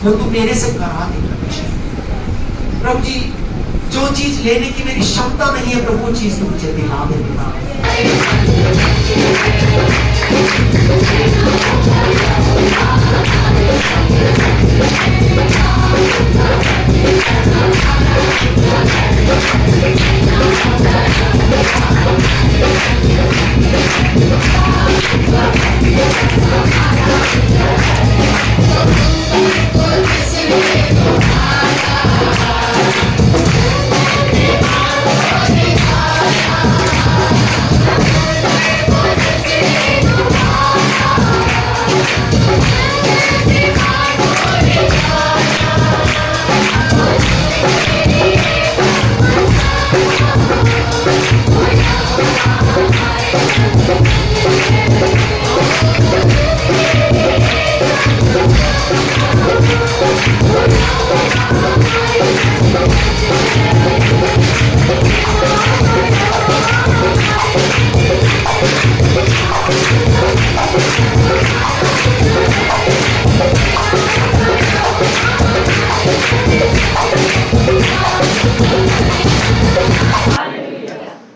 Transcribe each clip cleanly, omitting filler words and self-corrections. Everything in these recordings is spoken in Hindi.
वो तू मेरे से करा दे परमेश्वर। प्रभु जी, जो चीज लेने की मेरी क्षमता नहीं है प्रभु, वो चीज तू मुझे दिला दे पिता।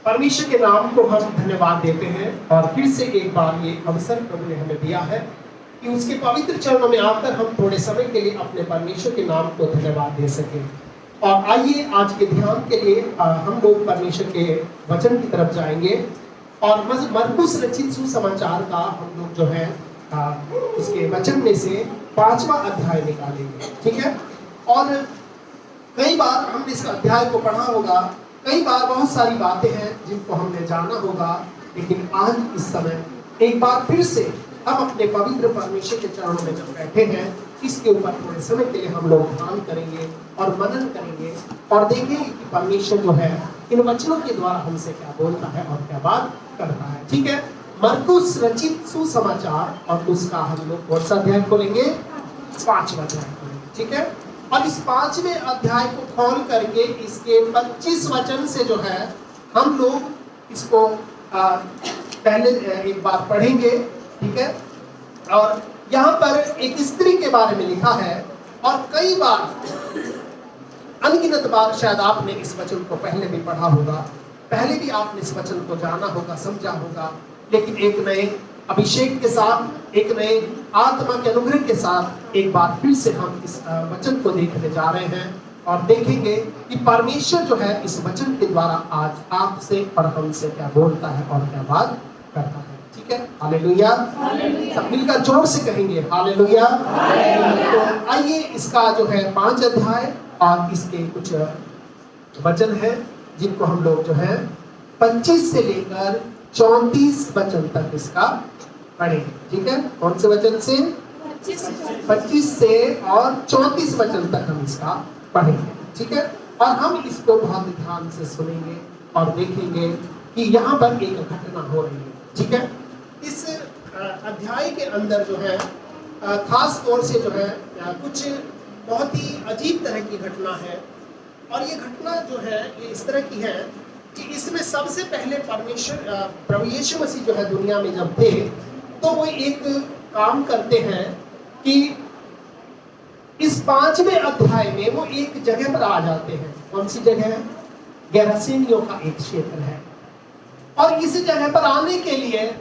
परमेश्वर के नाम को हम धन्यवाद देते हैं और फिर से एक बार ये अवसर प्रभु ने हमें दिया है कि उसके पवित्र चरणों में आकर हम थोड़े समय के लिए अपने परमेश्वर के नाम को धन्यवाद दे सकें। और आइए आज के ध्यान के लिए हम लोग परमेश्वर के वचन की तरफ जाएंगे और मरकुस रचित सुसमाचार का हम लोग जो है उसके वचन में से 5वां अध्याय निकालेंगे, ठीक है। और कई बार हमने इस अध्याय को पढ़ा होगा, कई बार बहुत सारी बातें हैं जिनको हमने जाना होगा, लेकिन आज इस समय एक बार फिर से हम अपने पवित्र परमेश्वर के चरणों में जब बैठे हैं, इसके ऊपर थोड़े समय के लिए हम लोग ध्यान करेंगे और मनन करेंगे और देखेंगे कि परमेश्वर जो है इन वचनों के द्वारा हमसे क्या बोलता है और क्या बात करता है, ठीक है। मरकुस रचित सुसमाचार और उसका हम लोग कौन सा अध्याय खोलेंगे? 5वां अध्याय खोलेंगे, ठीक है। और इस 5वें अध्याय को खोल करके इसके 25 वचन से जो है हम लोग इसको पहले एक बार पढ़ेंगे, ठीक है। और यहाँ पर एक स्त्री के बारे में लिखा है और कई बार अनगिनत बार शायद आपने इस वचन को पहले भी पढ़ा होगा, पहले भी आपने इस वचन को जाना होगा, समझा होगा, लेकिन एक नए अभिषेक के साथ, एक नए आत्मा के अनुग्रह के साथ एक बार फिर से हम इस वचन को देखने जा रहे हैं और देखेंगे कि परमेश्वर जो है इस वचन के द्वारा आज आपसे और हमसे क्या बोलता है और क्या बात करता है, ठीक है। हालेलुया। सब मिलकर जोर से कहेंगे हालेलुया। तो आइए इसका जो है 5 अध्याय और इसके कुछ वचन है जिनको हम लोग जो है 25 से लेकर 34 वचन तक इसका पढ़ेंगे, ठीक है। कौन से वचन से? 25 से और 34 वचन तक हम इसका पढ़ेंगे, ठीक है। और हम इसको बहुत ध्यान से सुनेंगे और देखेंगे कि यहाँ पर एक घटना हो रही है, ठीक है। इस अध्याय के अंदर जो है खास तौर से जो है कुछ बहुत ही अजीब तरह की घटना है और ये घटना जो है ये इस तरह की है कि इसमें सबसे पहले परमेश्वर प्रभु यीशु मसीह जो है दुनिया में जब थे तो वो एक काम करते हैं कि इस 5वें अध्याय में वो एक जगह पर आ जाते हैं। कौन सी जगह है? गेरासेनियों का एक क्षेत्र है और इस जगह पर आने के लिए,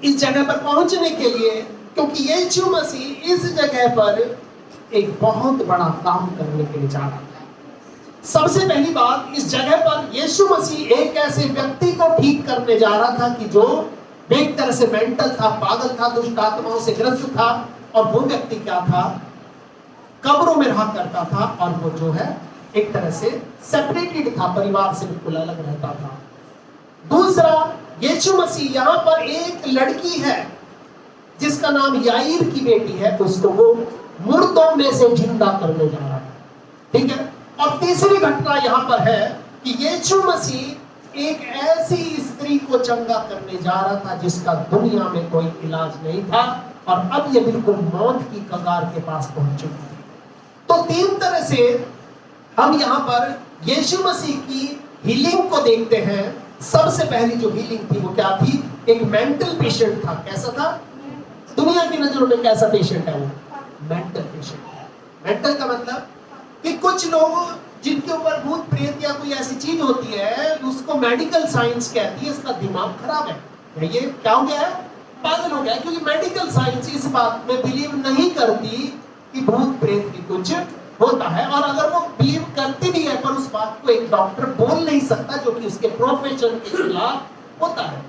इस जगह पर पहुंचने के लिए, क्योंकि यीशु मसीह इस जगह पर एक बहुत बड़ा काम करने के लिए जा रहा था। सबसे पहली बात, इस जगह पर यीशु मसीह एक ऐसे व्यक्ति को ठीक करने जा रहा था कि जो एक तरह से मेंटल था, पागल था, दुष्ट आत्माओं से ग्रस्त था। और वो व्यक्ति क्या था? कब्रों में रहा करता था और वो जो है एक तरह से सेपरेटेड था, परिवार से बिल्कुल अलग रहता था। दूसरा, यीशु मसीह यहाँ पर एक लड़की है जिसका नाम याईर की बेटी है, उसको वो मुर्दों में से जिंदा करने जा रहा है, ठीक है। और तीसरी घटना यहाँ पर है कि यीशु मसीह एक ऐसी स्त्री को चंगा करने जा रहा था जिसका दुनिया में कोई इलाज नहीं था और अब ये बिल्कुल मौत की कगार के पास पहुंच चुकी थी। तो 3 तरह से हम यहाँ पर यीशु मसीह की हीलिंग को देखते हैं। सबसे पहली जो हीलिंग थी वो क्या थी? एक मेंटल पेशेंट था। कैसा था? दुनिया की नजरों में कैसा पेशेंट है वो? मेंटल पेशेंट है। मेंटल का मतलब कि कुछ लोग जिनके ऊपर भूत प्रेत या कोई ऐसी चीज होती है उसको मेडिकल साइंस कहती है इसका दिमाग खराब है, ये क्या हो गया है, पागल हो गया है। क्योंकि मेडिकल साइंस इस बात में बिलीव नहीं करती कि भूत प्रेत की कुछ होता है, और अगर वो बिलीव करती भी है पर उस बात को एक डॉक्टर बोल नहीं सकता जो कि उसके प्रोफेशन के खिलाफ होता है।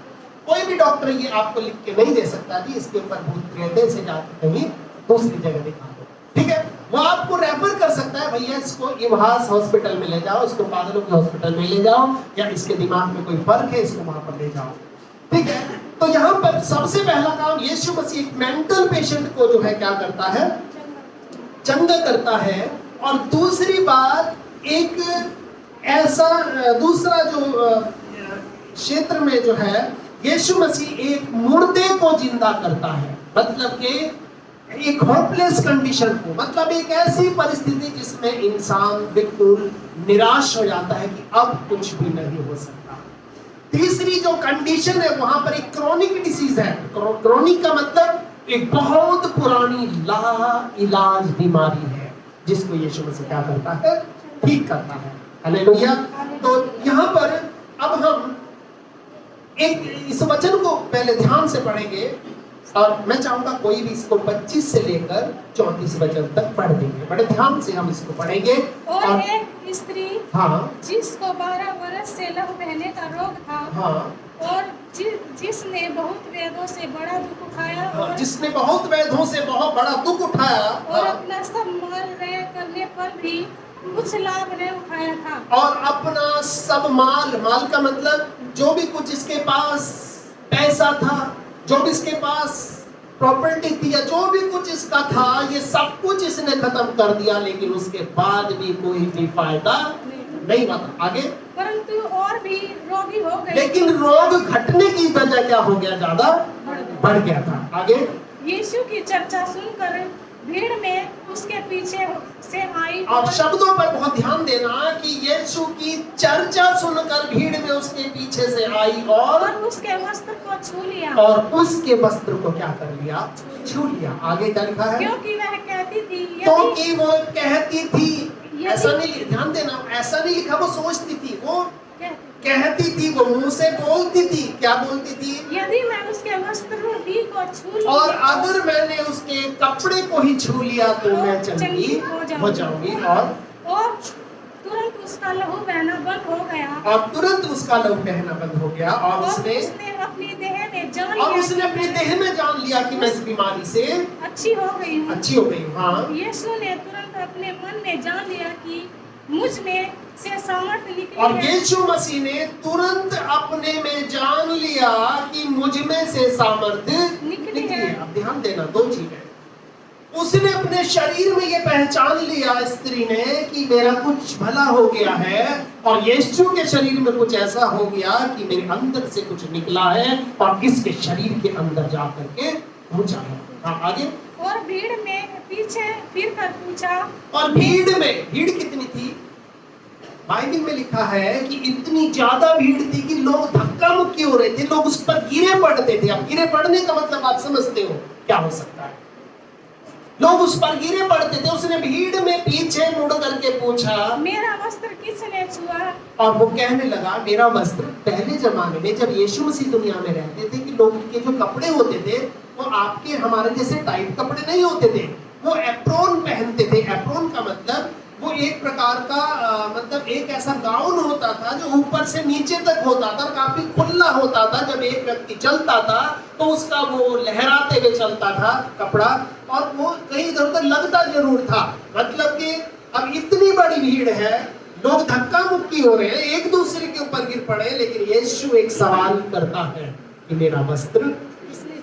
कोई भी डॉक्टर ये आपको लिख के नहीं दे सकता कि इसके ऊपर भूत प्रेत है, इसे जाकर कहीं दूसरी जगह दिखा दो, ठीक है। वो आपको रेफर कर सकता है, भैया इसको इम्हास हॉस्पिटल में ले जाओ, इसको पागलों के हॉस्पिटल में ले जाओ, या इसके दिमाग में कोई फर्क है इसको वहां पर ले जाओ, ठीक है। तो यहाँ पर सबसे पहला काम यीशु मसीह एक मेंटल पेशेंट को जो है क्या करता है, चंगा करता है। और दूसरी बात, एक ऐसा दूसरा जो क्षेत्र में जो है यीशु मसीह एक मुर्दे को जिंदा करता है, मतलब कि एक होपलेस कंडीशन को, मतलब एक ऐसी परिस्थिति जिसमें इंसान बिल्कुल निराश हो जाता है कि अब कुछ भी नहीं हो सकता। तीसरी जो कंडीशन है वहां पर एक क्रोनिक डिसीज है। क्रोनिक का मतलब एक बहुत पुरानी लाइलाज बीमारी है जिसको यीशु मसीह क्या करता है, ठीक करता है। हालेलुया। तो यहाँ पर अब हम एक इस वचन को पहले ध्यान से पढ़ेंगे, और मैं चाहूंगा कोई भी इसको 25 से लेकर 34 वचन तक पढ़ देंगे, बड़े ध्यान से हम इसको पढ़ेंगे। और एक स्त्री, हाँ, जिसको 12 वर्ष से लहू बहने का रोग था, हाँ, और जिसने बहुत वेदों से बड़ा दुख उठाया, हाँ, जिसने बहुत वेदों से बहुत बड़ा दुख उठाया, और हाँ, अपना सब माल व्यय करने पर भी कुछ लाभ नहीं उठाया था, और अपना सब माल, माल का मतलब जो भी कुछ इसके पास पैसा था, जो भी इसके पास प्रॉपर्टी थी, या जो भी कुछ इसका था, ये सब कुछ इसने खत्म कर दिया, लेकिन उसके बाद भी कोई भी फायदा नहीं हुआ। आगे, परंतु और भी रोगी हो गए, लेकिन रोग घटने की वजह क्या हो गया, ज्यादा बढ़ गया था। आगे, यीशु की चर्चा सुनकर भीड़ में उसके पीछे से आई, आप शब्दों पर बहुत ध्यान देना कि यीशु की चर्चा सुनकर भीड़ में उसके पीछे से आई और उसके वस्त्र को छू लिया, और उसके वस्त्र को क्या कर लिया, छू लिया। आगे क्या लिखा है, क्योंकि वह कहती थी, क्योंकि वो कहती थी, ऐसा नहीं, ध्यान देना, ऐसा नहीं लिखा वो सोचती थी, वो कहती थी, वो मुंह से बोलती थी। क्या बोलती थी, यदि मैं उसके वस्त्र ही को छू लूं, और अगर मैंने उसके कपड़े को ही छू लिया तो मैं चंगी हो जाऊंगी। और तुरंत उसका लहू बहना बंद हो गया, और तुरंत उसका लहू बहना बंद हो गया, और उसने अपनी देह में जान और लिया, उसने अपनी देह में जान लिया कि मैं इस बीमारी से अच्छी हो गई हूँ। अच्छी हो गई हूँ। हाँ, यीशु ने तुरंत अपने मन में जान लिया कि मुझ में से सामर्थ्य निकली और है। यीशु मसीह ने तुरंत अपने में जान लिया कि मुझ में से सामर्थ्य निकली है। अब ध्यान देना, दो चीजें, उसने अपने शरीर में ये पहचान लिया स्त्री ने कि मेरा कुछ भला हो गया है, और यीशु के शरीर में कुछ ऐसा हो गया कि मेरे अंदर से कुछ निकला है और इसके शरीर के अंदर जा करके पहुंचा है। हाँ, आगे, और भीड़ में पीछे फिर कर पूछा, और भीड़ में, भीड़ कितनी थी, बाइबल में लिखा है कि इतनी ज्यादा भीड़ थी कि लोग धक्का मुक्की हो रहे थे, लोग उस पर गिरे पड़ते थे। अब गिरे पड़ने का मतलब आप समझते हो क्या हो सकता है, लोग उस पर गिरे पड़ते थे। उसने भीड़ में पीछे मुड़ करके पूछा, मेरा वस्त्र किसने छुआ, और वो कहने लगा मेरा वस्त्र। पहले जमाने में जब यीशु मसीह दुनिया में रहते थे कि लोगों के जो कपड़े होते थे वो आपके हमारे जैसे टाइट कपड़े नहीं होते थे, वो एप्रोन पहनते थे। एप्रोन का मतलब वो एक प्रकार का मतलब एक ऐसा गाउन होता था जो ऊपर से नीचे तक होता था, काफी खुला होता था। जब एक व्यक्ति चलता था तो उसका वो लहराते हुए चलता था कपड़ा, और वो कहीं इधर उधर लगता जरूर था। मतलब कि अब इतनी बड़ी भीड़ है, लोग धक्का मुक्की हो रहे हैं, एक दूसरे के ऊपर गिर पड़े, लेकिन यीशु एक सवाल करता है कि मेरा वस्त्र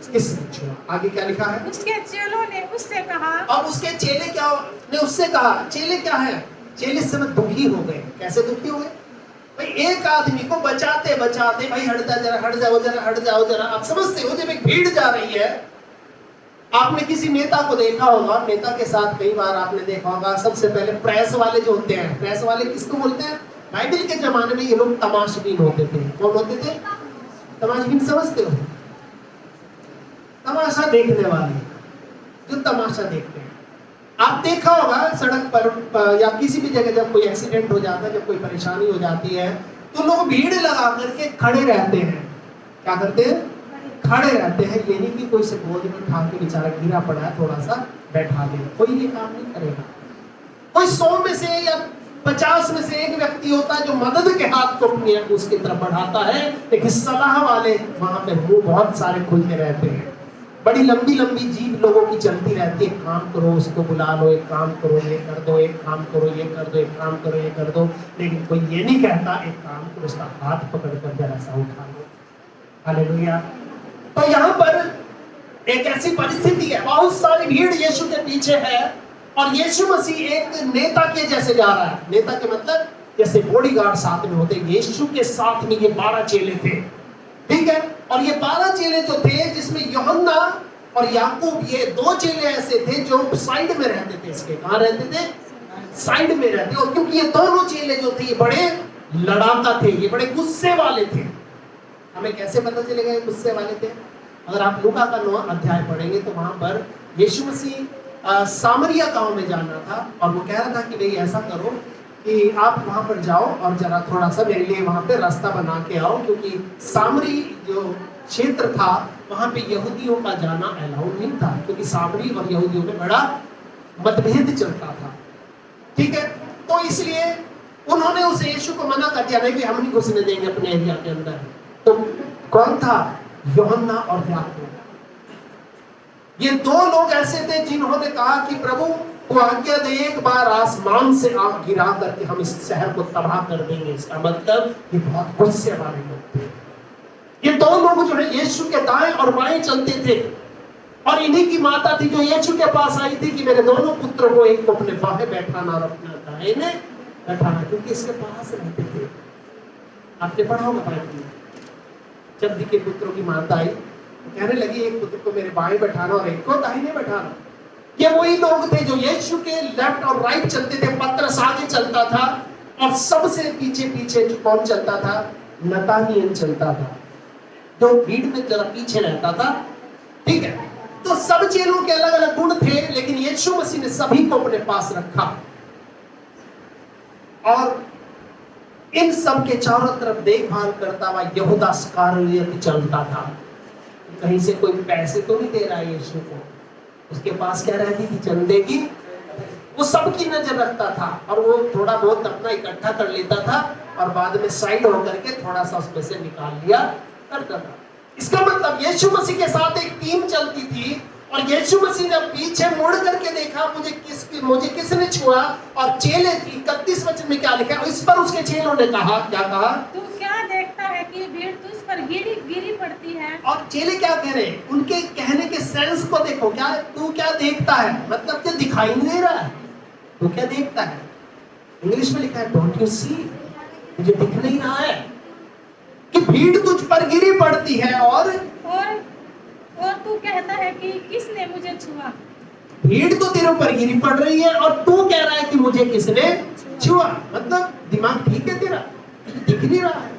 किसने छुआ। आगे क्या लिखा है, उसके चेलों ने उससे कहा, और उसके चेले क्या ने उससे कहा, चेले क्या है, चेले इस समय दुखी हो गए। कैसे दुखी हो गए भाई, एक आदमी को बचाते बचाते, भाई हट जा जरा, हट जाओ जरा, हट जाओ जरा। आप समझते हो जब एक भीड़ जा रही है, आपने किसी नेता को देखा होगा, नेता के साथ कई बार आपने देखा होगा, सबसे पहले प्रेस वाले जो होते हैं, प्रेस वाले किसको बोलते हैं, बाइबल के जमाने में ये लोग तमाशबीन होते थे। कौन होते थे, तमाशबीन समझते हो, तमाशा देखने वाले, जो तमाशा देखते हैं। आप देखा होगा सड़क पर या किसी भी जगह जब कोई एक्सीडेंट हो जाता है, जब कोई परेशानी हो जाती है, तो लोग भीड़ लगा करके खड़े रहते हैं। क्या करते हैं? खड़े रहते हैं। ये नहीं कि कोई से गोद में उठा के बेचारा गिरा पड़ा है थोड़ा सा बैठा दे, कोई ये काम नहीं करेगा। कोई 100 में से या 50 में से एक व्यक्ति होता है जो मदद के हाथ को अपनी उसकी तरफ बढ़ाता है, लेकिन सलाह वाले वहां पे मुंह बहुत सारे खुलते रहते हैं। बड़ी लंबी लंबी जीभ लोगों की चलती रहती है, काम करो, उसको बुला लो, एक काम करो, ये कर दो, एक काम करो, ये कर दो, एक काम करो, ये कर दो, लेकिन कोई ये नहीं कहता एक काम करो, उसका हाथ पकड़ कर जरा सा उठा लो। हालेलुया। तो यहाँ पर एक ऐसी परिस्थिति है, बहुत सारी भीड़ यीशु के पीछे है और यीशु मसीह एक नेता के जैसे जा रहा है। नेता के मतलब जैसे बॉडीगार्ड साथ में होते, यीशु के साथ में ये 12 चेले थे, ठीक है। और ये 12 चेले जो थे, जिसमें यूहन्ना और याकूब, ये 2 चेले ऐसे थे जो साइड में रहते थे। इसके कहां रहते थे? साइड में रहते। और क्योंकि ये दोनों चेले जो थे ये बड़े लड़ाका थे, ये बड़े गुस्से वाले थे। हमें कैसे पता चलेगा ये गुस्से वाले थे? अगर आप लूका का 9 अध्याय पढ़ेंगे तो वहां पर यीशु मसीह सामरिया गांव में जाना था और वो कह रहा था कि भाई ऐसा करो कि आप वहां पर जाओ और जरा थोड़ा सा मेरे लिए वहां पे रास्ता बना के आओ, क्योंकि सामरी जो क्षेत्र था वहां पे यहूदियों का जाना अलाउड नहीं था, क्योंकि सामरी और यहूदियों में बड़ा मतभेद चलता था, ठीक है। तो इसलिए उन्होंने उस यीशु को मना कर दिया, नहीं कि हम नहीं घुसने देंगे अपने एरिया के अंदर। तो कौन था? यूहन्ना और याकूब। ये 2 लोग ऐसे थे जिन्होंने कहा कि प्रभु वो आज्ञा दे, एक बार आसमान से आग गिरा करके हम इस शहर को तबाह कर देंगे। इसका मतलब ये बहुत गुस्से वाले लोग थे। ये 2 लोग जो है यीशु के दाएं और बाएं चलते थे और इन्हीं की माता थी जो यीशु के पास आई थी कि मेरे दोनों पुत्रों को, एक को अपने बाहें बैठाना और अपना दाहिने बैठाना, क्योंकि इसके पास रहते थे। आपने पढ़ा होगा बाइबल में, जब्दी के पुत्रों की माता आई, कहने लगी एक पुत्र को मेरे बाएं बैठाना और एक को दाहिने बैठाना। ये वही लोग थे जो यीशु के लेफ्ट और राइट चलते थे। पतरस आगे चलता था और सबसे पीछे पीछे कौन चलता था? नतानिएल चलता था, जो भीड़ में जरा पीछे रहता था, ठीक है। तो सब चेलों के अलग अलग गुण थे, लेकिन यीशु मसीह ने सभी को अपने पास रखा और इन सब के चारों तरफ देखभाल करता हुआ यहूदा इस्करियोती चलता था। कहीं से कोई पैसे तो नहीं दे रहा है यीशु को, उसके पास क्या रहती थी? चंदे की। वो सबकी नजर रखता था और वो थोड़ा बहुत अपना इकट्ठा कर लेता था और बाद में साइड होकर के थोड़ा सा उसमें से निकाल लिया करता था। इसका मतलब यीशु मसीह के साथ एक टीम चलती थी और यीशु मसीह ने पीछे मुड़ करके देखा, मुझे किसने छुआ, और चेले 31 वचन में क्या लिखा है? इस पर उसके चेलों ने कहा, क्या कहा? तू क्या देखता है कि भीड़ तुझ पर गिरी पड़ती है? और चेले क्या कह रहे हैं? उनके कहने के सेंस को देखो, क्या तू क्या देखता है, मतलब क्या दिखाई नहीं दे रहा है? तू क्या देखता है? इंग्लिश में लिखा है डोंट यू सी, मुझे दिख नहीं रहा है कि भीड़ तुझ पर गिरी पड़ती है और तू कहता है कि किसने मुझे छुआ? भीड़ तो तेरे ऊपर गिरी पड़ रही है और तू कह रहा है कि मुझे किसने छुआ। मतलब दिमाग ठीक है तेरा? दिख नहीं रहा है?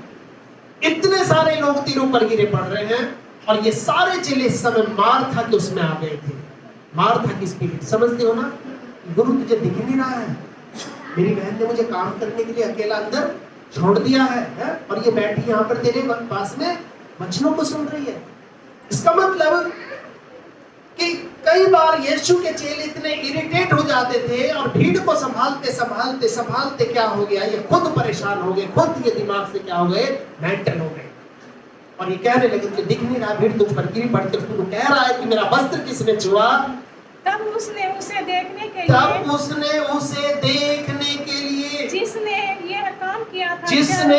इतने सारे लोग तेरे ऊपर गिरे पड़ रहे हैं और ये सारे चेले इस समय मार्था के उसमें आ गए थे। मार्था की स्पिरिट समझते हो ना? गुरु तुझे दिख नहीं रहा है, मेरी बहन ने मुझे काम करने के लिए अकेला अंदर छोड़ दिया है और ये बैठी यहाँ पर तेरे पास में वचनों को सुन रही है। इसका मतलब कि कई बार यीशु के चेले इतने इरिटेट हो जाते थे और भीड़ को संभालते संभालते संभालते क्या हो गया, ये खुद परेशान हो गए, खुद ये दिमाग से क्या हो गए, मेंटल हो गए और ये कहने लगे तुझे दिख नहीं रहा, भीड़ तुझ पर गिरी पड़ती, तू कह रहा है कि मेरा वस्त्र किसने छुआ। तब उसने उसे देखने के लिए जिसने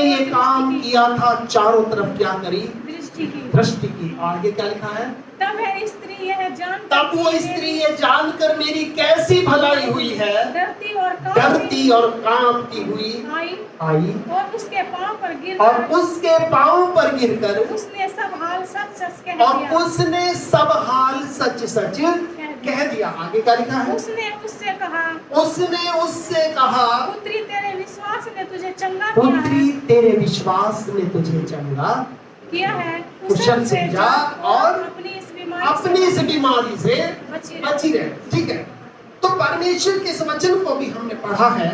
ये काम किया था चारों तरफ क्या करी? दृष्टि की। आगे क्या लिखा है? तब वो स्त्री ये जानकर मेरी कैसी भलाई हुई है, डरती और कांपती हुई आई और उसके पांव पर गिरकर उसने सब हाल सच सच कह दिया। आगे क्या लिखा है? उसने उससे कहा पुत्री तेरे विश्वास ने तुझे चंगा किया है, कुशल से जा और अपनी इस बीमारी से बची रहे। ठीक है, तो परमेश्वर के इस वचन को भी हमने पढ़ा है,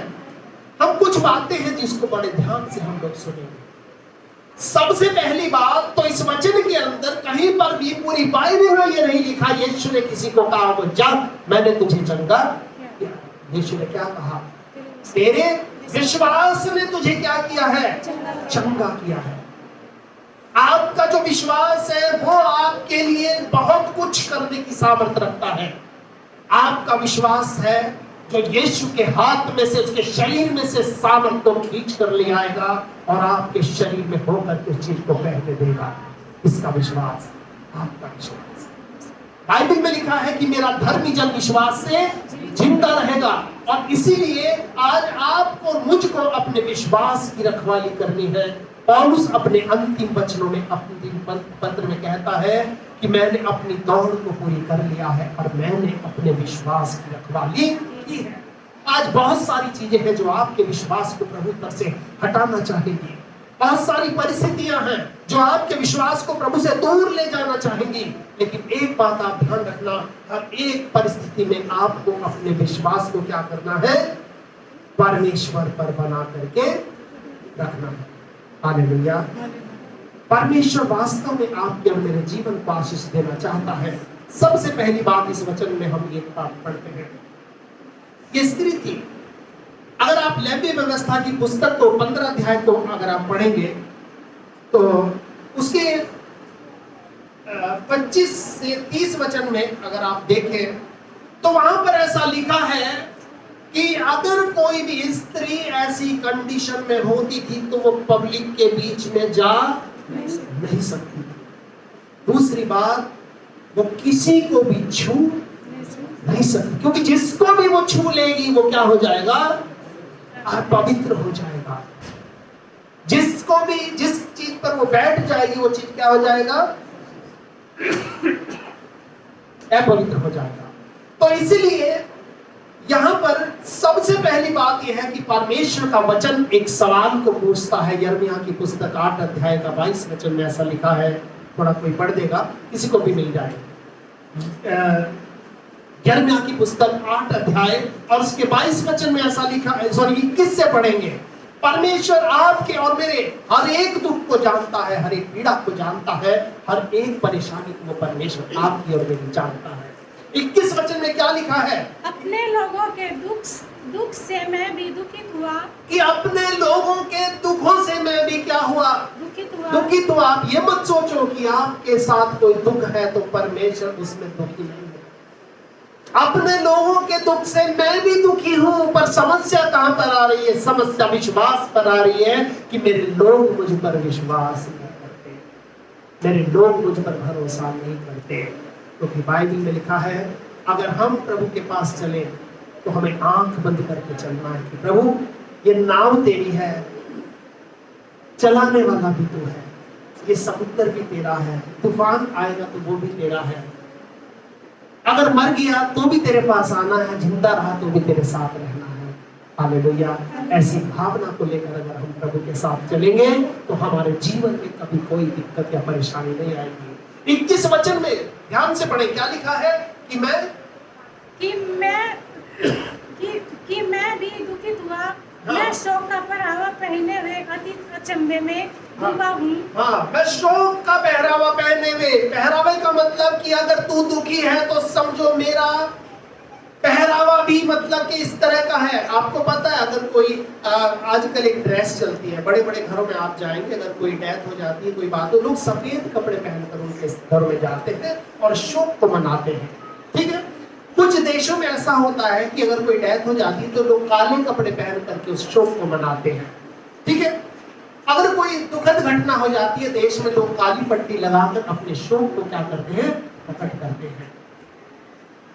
हम कुछ बातें हैं जिसको बड़े ध्यान से हम लोग सुनेंगे। सबसे पहली बात तो इस वचन के अंदर कहीं पर भी पूरी बाइबल में ये नहीं लिखा यीशु ने किसी को कहा वो जा मैंने तुझे चंगा किया। यीशु ने क्या कहा? तेरे विश्वास ने तुझे क्या किया है? चंगा किया है। आपका जो विश्वास है वो आपके लिए बहुत कुछ करने की सामर्थ्य रखता है। आपका विश्वास है जो यीशु के हाथ में से, उसके शरीर में से सामर्थ्य को खींच कर ले आएगा और आपके शरीर में होकर के उस चीज को पहने देगा। इसका विश्वास, आपका विश्वास। बाइबल में लिखा है कि मेरा धर्मी जन विश्वास से जिंदा रहेगा, और इसीलिए आज आपको मुझको अपने विश्वास की रखवाली करनी है। पौलुस अपने अंतिम वचनों में, अंतिम पत्र में कहता है कि मैंने अपनी दौड़ को पूरी कर लिया है और मैंने अपने विश्वास की रखवाली की है। आज बहुत सारी चीजें हैं जो आपके विश्वास को प्रभु पर से हटाना चाहेंगी। बहुत सारी परिस्थितियां हैं जो आपके विश्वास को प्रभु से दूर ले जाना चाहेंगी। लेकिन एक बात आप ध्यान रखना, हर एक परिस्थिति में आपको अपने विश्वास को क्या करना है? परमेश्वर पर बना करके रखना है। हालेलुया। परमेश्वर वास्तव में आपके और मेरे जीवन को आशीष देना चाहता है। सबसे पहली बात इस वचन में हम एक बात पढ़ते हैं। ये स्त्री थी। अगर आप लेवी व्यवस्था की पुस्तक को 15 अध्याय को अगर आप पढ़ेंगे तो उसके 25 से 30 वचन में अगर आप देखें तो वहां पर ऐसा लिखा है कि अगर कोई भी स्त्री ऐसी कंडीशन में होती थी तो वो पब्लिक के बीच में जा नहीं सकती। दूसरी बात, वो किसी को भी छू नहीं सकती, क्योंकि जिसको भी वो छू लेगी वो क्या हो जाएगा? अपवित्र हो जाएगा। जिसको भी, जिस चीज पर वो बैठ जाएगी वो चीज क्या हो जाएगा? अपवित्र हो जाएगा। तो इसलिए यहां पर सबसे पहली बात यह है कि परमेश्वर का वचन एक सवाल को पूछता है। यिर्मयाह की पुस्तक 8 अध्याय का 22 वचन में ऐसा लिखा है, थोड़ा कोई पढ़ देगा, किसी को भी मिल जाए। यिर्मयाह की पुस्तक 8 अध्याय और उसके 22 वचन में ऐसा लिखा है, सॉरी 21 से पढ़ेंगे। परमेश्वर आपके और मेरे हर एक दुख को जानता है, हर एक पीड़ा को जानता है, हर एक परेशानी को परमेश्वर आपकी और मेरी जानता है। 21 वचन में क्या लिखा है? अपने लोगों के दुख से मैं भी दुखित हुआ। कि अपने लोगों के दुखों से मैं भी क्या हुआ? दुखित हुआ। आप ये मत सोचो कि आपके साथ कोई दुख है तो परमेश्वर उसमें दुखी नहीं है। अपने लोगों के दुख से मैं भी दुखी हूं, पर समस्या कहां पर आ रही है? समस्या विश्वास पर आ रही है कि मेरे लोग मुझ पर विश्वास नहीं करते, मेरे लोग मुझ पर भरोसा नहीं करते। क्योंकि बाइबल में लिखा है अगर हम प्रभु के पास चले तो हमें आंख बंद करके चलना है कि प्रभु ये नाव तेरी है, चलाने वाला भी तू है, ये समुद्र भी तेरा है, तूफान आएगा तो वो भी तेरा है, अगर मर गया तो भी तेरे पास आना है, जिंदा रहा तो भी तेरे साथ रहना है। हालेलुया। ऐसी भावना को लेकर अगर हम प्रभु के साथ चलेंगे तो हमारे जीवन में कभी कोई दिक्कत या परेशानी नहीं आएगी। 21 वचन में ध्यान से पढ़ें, क्या लिखा है? कि मैं भी दुखित हुआ। हाँ। मैं शोक का पहरावा पहने हुए अति अचंभे में डूबा हूँ। हाँ, मैं शोक का पहरावा पहने हुए। पहरावे का मतलब कि अगर तू दुखी है तो समझो मेरा पहरावा भी मतलब कि इस तरह का है। आपको पता है अगर कोई आजकल एक ड्रेस चलती है, बड़े बड़े घरों में आप जाएंगे, अगर कोई डेथ हो जाती है, कोई बात, तो लोग सफेद कपड़े पहनकर उनके घरों में जाते हैं और शोक को मनाते हैं। ठीक है। कुछ देशों में ऐसा होता है कि अगर कोई डेथ हो जाती है तो लोग काले कपड़े पहन करके उस शोक को मनाते हैं। ठीक है। अगर कोई दुखद घटना हो जाती है देश में, लोग काली पट्टी लगाकर अपने शोक को क्या करते हैं? प्रकट करते हैं।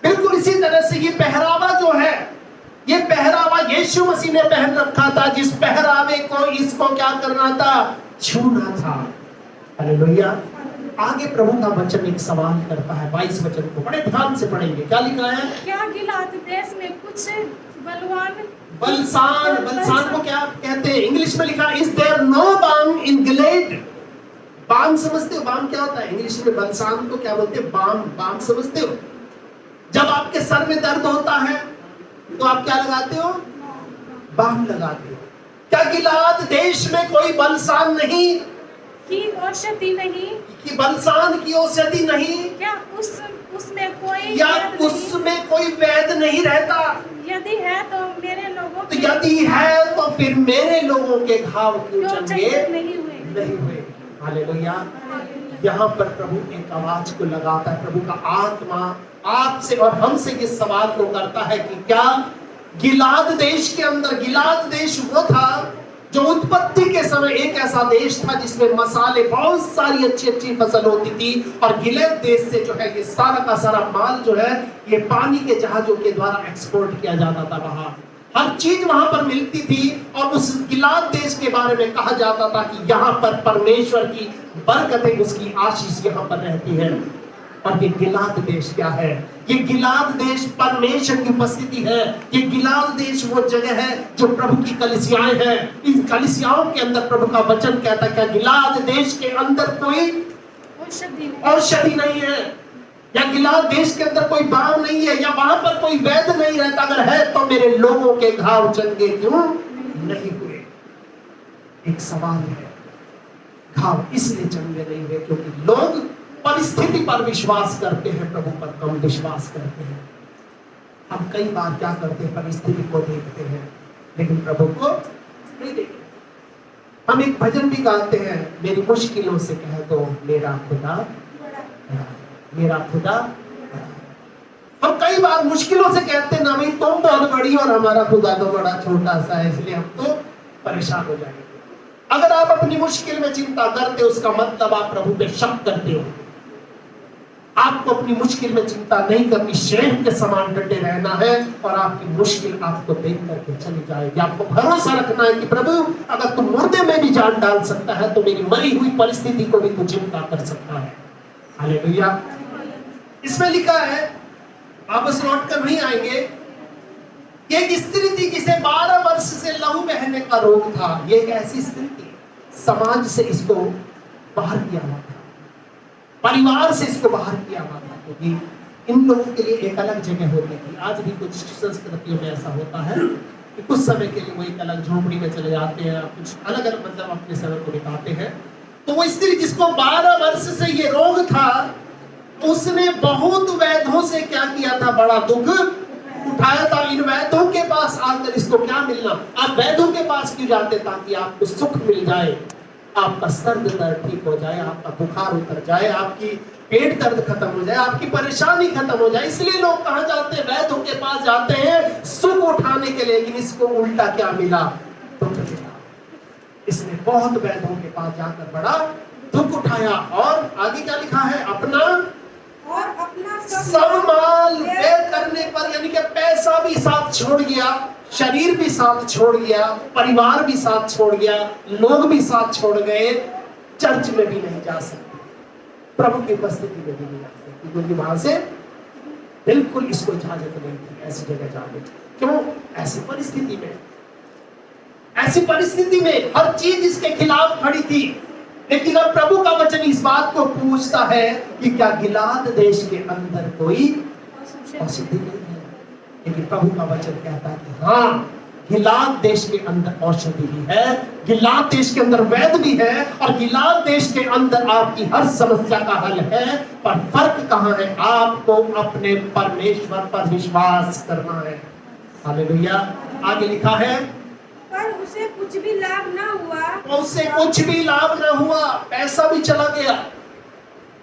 बिल्कुल इसी तरह से ये पहरावा जो है, ये पहरावा यीशु मसीह ने पहन रखा था, जिस पहरावे को इसको क्या करना था? छूना था। हालेलुया। आगे प्रभु का वचन एक सवाल करता है। 22 वचन को बड़े ध्यान से पढ़ेंगे। क्या लिखा है? क्या गिलाद देश में कुछ बलसान को क्या कहते हैं? इंग्लिश में लिखा is there no balm in Gilead. Balm समझते हो? बाम क्या होता है? इंग्लिश में बलसान को क्या बोलते हैं? बाम। बाम समझते हो? जब आपके सर में दर्द होता है तो आप क्या लगाते हो? बाम लगाते हो। क्या गिलाद देश में कोई बलसान नहीं की औषधि नहीं, कि बलसान की औषधि नहीं, क्या उसमें कोई या वैद नहीं? उसमें कोई वैद नहीं रहता? यदि है तो मेरे लोगों तो यदि है तो फिर मेरे लोगों के घाव क्यों चंगे नहीं हुए? नहीं हुए? हालेलुया। यहाँ पर प्रभु एक आवाज को लगाता है, प्रभु का आत्मा आपसे और हमसे इस सवाल को करता है कि क्या गिलाद देश के अंदर, गिलाद देश वो था जो उत्पत्ति के समय एक ऐसा देश था जिसमें मसाले, बहुत सारी अच्छी अच्छी फसल होती थी, और गिलाद देश से जो है ये सारा का सारा माल जो है ये पानी के जहाजों के द्वारा एक्सपोर्ट किया जाता था। वहां हर चीज वहां पर मिलती थी, और उस गिलाद देश के बारे में कहा जाता था कि यहाँ पर परमेश्वर की बरकतें, उसकी आशीष यहाँ पर रहती है। और ये गिलाद देश क्या है? ये गिलाद देश परमेश्वर की उपस्थिति है। ये गिलाद देश वो जगह है जो प्रभु की कलीसियाएं हैं। इन कलीसियाओं के अंदर प्रभु का वचन कहता है क्या गिलाद देश के अंदर कोई औषधि नहीं है, या गिलाद देश के अंदर कोई बाम नहीं है, या वहां पर कोई वैद नहीं रहता? अगर है तो मेरे लोगों के घाव चंगे क्यों नहीं हुए? एक सवाल है। घाव इसलिए चंगे नहीं हुए क्योंकि लोग परिस्थिति पर विश्वास करते हैं, प्रभु पर कम विश्वास करते हैं। हम कई बार क्या करते हैं? परिस्थिति को देखते हैं लेकिन प्रभु को नहीं देखते। हम एक भजन भी गाते हैं, मेरी मुश्किलों से कह दो मेरा खुदा, मेरा खुदा। हम कई बार मुश्किलों से कहते हैं ना, भाई तुम बहुत बड़ी और हमारा खुदा तो बड़ा छोटा सा है, इसलिए हम तो परेशान हो जाएंगे। अगर आप अपनी मुश्किल में चिंता करते हो उसका मतलब आप प्रभु पे शक करते हो। आपको अपनी मुश्किल में चिंता नहीं करनी, शेर के समान डटे रहना है, और आपकी मुश्किल आपको देख करके चली जाएगी। आपको भरोसा रखना है कि प्रभु अगर तुम मुर्दे में भी जान डाल सकता है तो मेरी मरी हुई परिस्थिति को भी तू जिंदा कर सकता है। हालेलुया। इसमें लिखा है, वापस लौट कर नहीं आएंगे, एक स्त्री थी जिसे 12 वर्ष से लहू बहने का रोग था। ये एक ऐसी स्त्री थी, समाज से इसको बाहर किया हुआ था, परिवार से इसको बाहर किया हुआ था, क्योंकि इन लोगों के लिए एक अलग जगह होती थी। आज भी कुछ संस्कृतियों में ऐसा होता है कि कुछ समय के लिए वो एक अलग झोपड़ी में चले जाते हैं, कुछ अलग अलग मतलब अपने समय को बिताते हैं। तो वो स्त्री जिसको 12 वर्ष से ये रोग था, उसने बहुत वैद्यों से क्या किया था? बड़ा दुख उठाया था। इन वैद्यों के पास आकर इसको क्या मिलना? आप वैद्यों के पास क्यों जाते? ताकि आपको सुख मिल जाए, आपका सर दर्द ठीक हो जाए, आपका बुखार उतर जाए, आपकी पेट दर्द खत्म हो जाए, आपकी परेशानी खत्म हो जाए। इसलिए लोग कहाँ जाते हैं? वैद्यों के पास जाते हैं सुख उठाने के लिए। लेकिन इसको उल्टा क्या मिला? दुख मिला। इसने बहुत वैद्यों के पास जाकर बड़ा दुख उठाया, और आगे क्या लिखा है? अपना सब माल व्यय करने पर, यानी कि पैसा भी साथ छोड़ गया, शरीर भी साथ छोड़ गया, परिवार भी साथ छोड़ गया, लोग भी साथ छोड़ गए, चर्च में भी नहीं जा सकते, प्रभु की उपस्थिति में भी नहीं जा सकते, क्योंकि वहां से बिल्कुल इसको इजाजत नहीं थी ऐसी जगह जाने। क्यों? ऐसी परिस्थिति में हर चीज इसके खिलाफ खड़ी थी। लेकिन अब प्रभु का वचन इस बात को पूछता है कि क्या गिलाद देश के अंदर कोई औषधि नहीं है? लेकिन प्रभु का वचन कहता है कि हाँ, गिलाद देश के अंदर औषधि भी है, गिलाद देश के अंदर वैद भी है, और गिलाद देश के अंदर आपकी हर समस्या का हल है। पर फर्क कहाँ है? आपको अपने परमेश्वर पर विश्वास करना है। हालेलुया। आगे लिखा है, पर उसे कुछ भी लाभ ना हुआ, उससे कुछ भी लाभ ना हुआ, पैसा भी चला गया,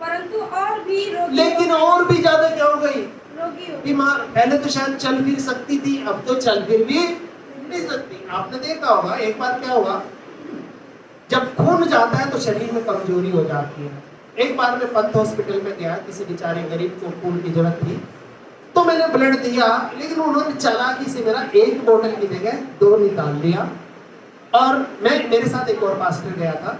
परंतु और भी रोगी, लेकिन और भी ज्यादा क्या हो गई? रोगी हो, बीमार। पहले तो शायद चल फिर सकती थी, अब तो चल फिर भी नहीं सकती। आपने देखा होगा एक बार क्या हुआ, जब खून जाता है तो शरीर में कमजोरी हो जाती है। एक बार मैं पंत हॉस्पिटल में गया, किसी बेचारे गरीब को खून की जरूरत थी, तो मैंने ब्लड दिया, लेकिन उन्होंने चालाकी से मेरा 1 बोतल की जगह 2 निकाल लिया। और मेरे साथ एक और पास्टर गया था,